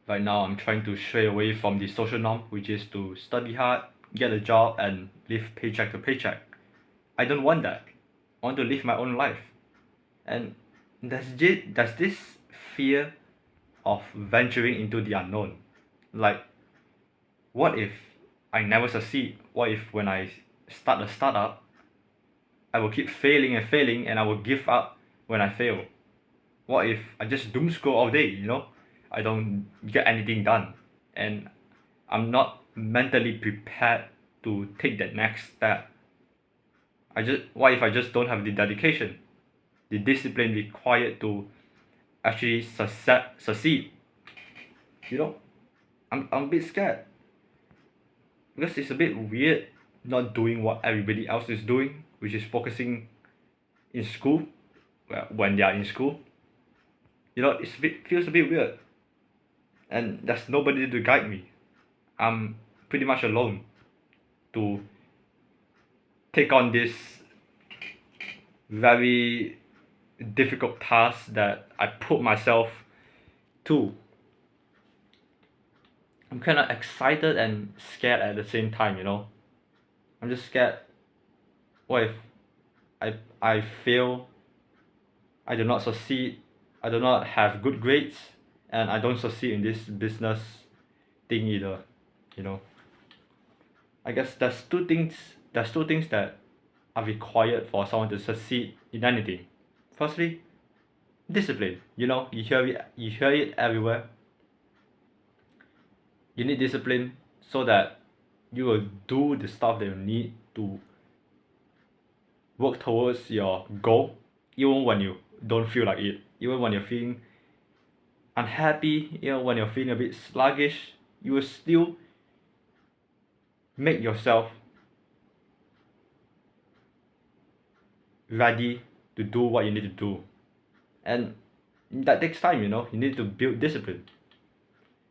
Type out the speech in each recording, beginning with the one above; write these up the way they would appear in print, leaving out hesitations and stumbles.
Right now, I'm trying to stray away from the social norm, which is to study hard, get a job, and live paycheck to paycheck. I don't want that. I want to live my own life. And does this fear of venturing into the unknown, like, what if I never succeed? What if when I start a startup, I will keep failing and failing and I will give up when I fail? What if I just doom scroll all day, I don't get anything done, and I'm not mentally prepared to take that next step? What if I just don't have the dedication, the discipline required to actually succeed? You know, I'm a bit scared because it's a bit weird not doing what everybody else is doing, which is focusing in school, well, when they are in school. Feels a bit weird, and there's nobody to guide me. I'm pretty much alone to take on this very difficult task that I put myself to. I'm kind of excited and scared at the same time. I'm just scared. What if I fail? I do not succeed. I do not have good grades, and I don't succeed in this business thing either. You know, I guess There's two things that are required for someone to succeed in anything. Firstly, discipline. You hear it everywhere. You need discipline so that you will do the stuff that you need to work towards your goal, even when you don't feel like it, even when you're feeling unhappy, when you're feeling a bit sluggish. You will still make yourself ready to do what you need to do. And that takes time. You need to build discipline.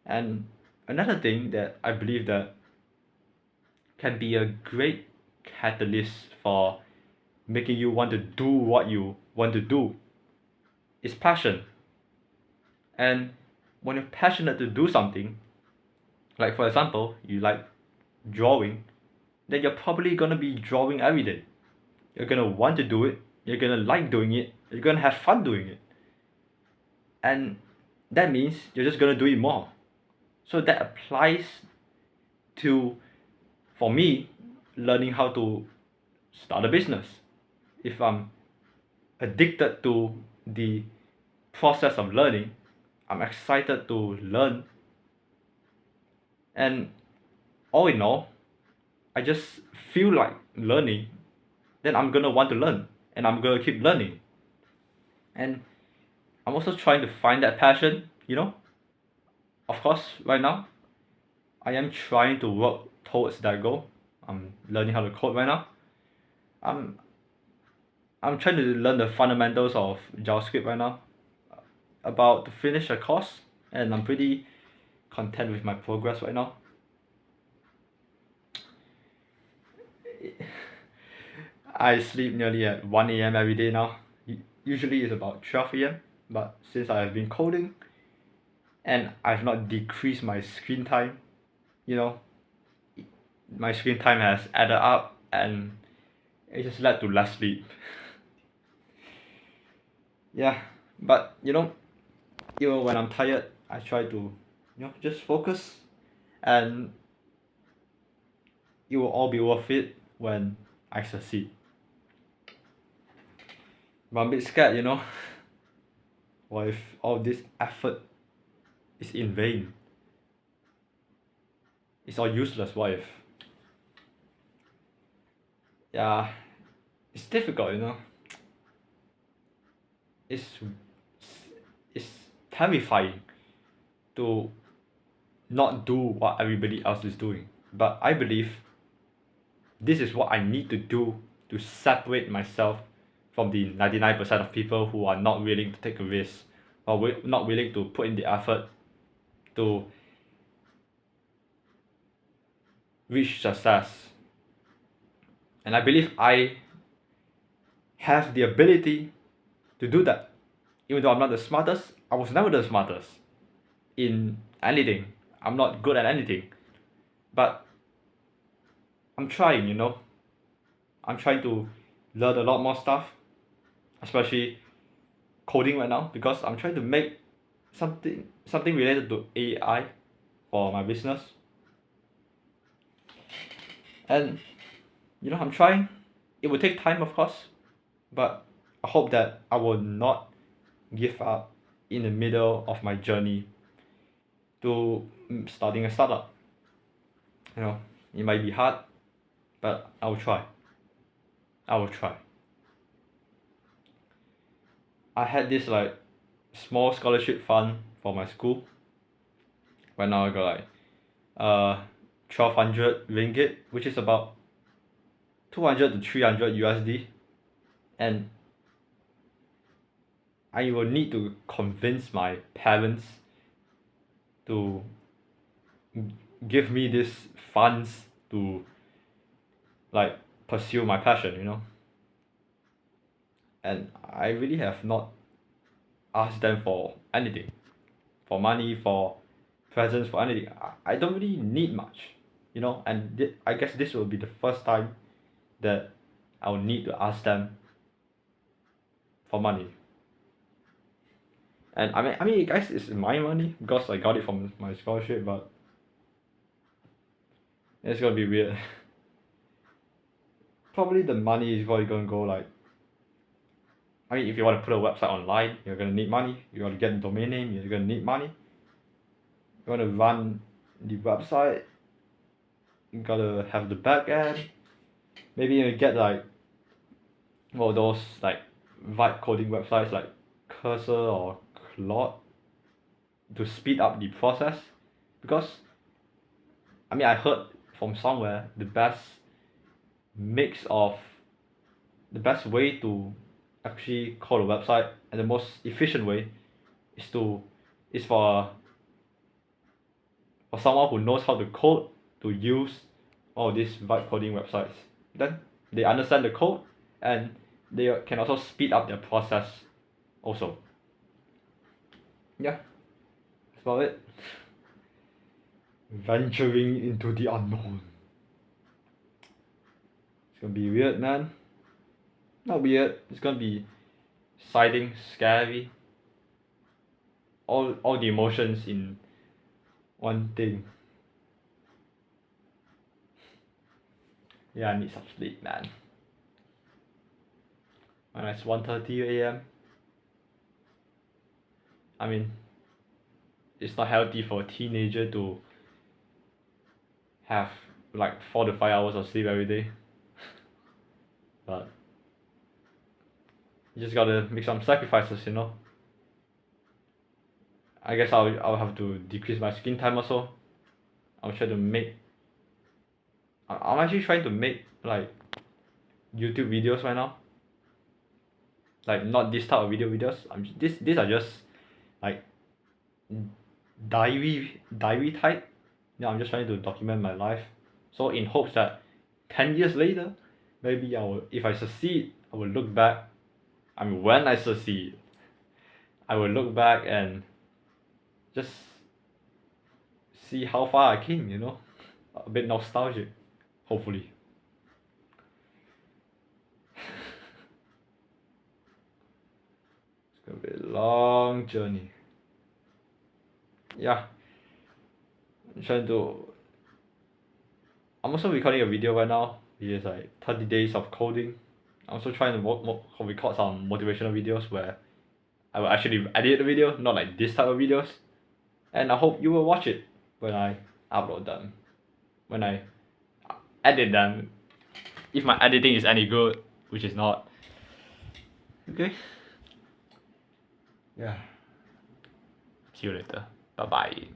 And another thing that I believe that can be a great catalyst for making you want to do what you want to do is passion. And when you're passionate to do something, like for example, you like drawing, then you're probably gonna be drawing every day. You're gonna want to do it, you're gonna like doing it, you're gonna have fun doing it. And that means you're just gonna do it more. So that applies to, for me, learning how to start a business. If I'm addicted to the process of learning, I'm excited to learn, and all in all, I just feel like learning, then I'm gonna want to learn, and I'm gonna keep learning. And I'm also trying to find that passion. Of course, right now, I am trying to work towards that goal. I'm learning how to code right now. I'm I'm trying to learn the fundamentals of JavaScript right now. About to finish a course, and I'm pretty content with my progress right now. I sleep nearly at 1 a.m. every day now. Usually it's about 12 a.m. But since I have been coding and I've not decreased my screen time, you know, my screen time has added up, and it just led to less sleep. Yeah, but even when I'm tired, I try to, just focus, and it will all be worth it when I succeed. But I'm a bit scared. What if all this effort is in vain? It's all useless. What if? Yeah, it's difficult. It's it's terrifying to not do what everybody else is doing. But I believe this is what I need to do to separate myself from the 99% of people who are not willing to take a risk, or not willing to put in the effort to reach success. And I believe I have the ability to do that. Even though I'm not the smartest, I was never the smartest. in anything. I'm not good at anything. But I'm trying, you know. I'm trying to learn a lot more stuff, especially coding right now, because I'm trying to make something related to AI for my business. And you know, I'm trying. It will take time, of course, but I hope that I will not give up in the middle of my journey to starting a startup. You know, it might be hard, but I will try. I will try. I had this like small scholarship fund for my school. Right now I got like 1200 ringgit, which is about 200 to 300 USD, and I will need to convince my parents to give me these funds to like pursue my passion, you know. And I really have not asked them for anything, for money, for presents, for anything. I don't really need much, you know. And I guess this will be the first time that I will need to ask them for money. And I mean, guys, it's my money because I got it from my scholarship, but it's gonna be weird. Probably the money is probably gonna go like. I mean, if you want to put a website online, you're gonna need money. You want to get a domain name, you're gonna need money. You want to run the website, you gotta have the back end. Maybe you get like, well, those like vibe coding websites like Cursor or Claude to speed up the process, because I mean I heard from somewhere mix of the best way to actually code a website and the most efficient way is to is for someone who knows how to code to use all these vibe coding websites. Then they understand the code and they can also speed up their process also. Yeah, that's about it. Venturing into the unknown. It's gonna be weird, man. Not weird. It's gonna be exciting, scary. All the emotions in one thing. Yeah, I need some sleep, man. When it's 1:30 a.m. I mean, it's not healthy for a teenager to have like 4 to 5 hours of sleep every day. But you just gotta make some sacrifices, you know. I guess I'll have to decrease my screen time also. I'll try to make. I'm actually trying to make like YouTube videos right now. Like not this type of videos. These are just like diary type. Yeah, I'm just trying to document my life. So in hopes that 10 years later, maybe if I succeed, I will look back. I mean, when I succeed, I will look back and just see how far I came, you know? A bit nostalgic, hopefully. It's gonna be a long journey. Yeah. I'm also recording a video right now, which is like 30 days of coding. I'm also trying to record some motivational videos where I will actually edit the video, not like this type of videos. And I hope you will watch it when I upload them. When I edit them. If my editing is any good, which is not. Okay? Yeah. See you later. Bye bye.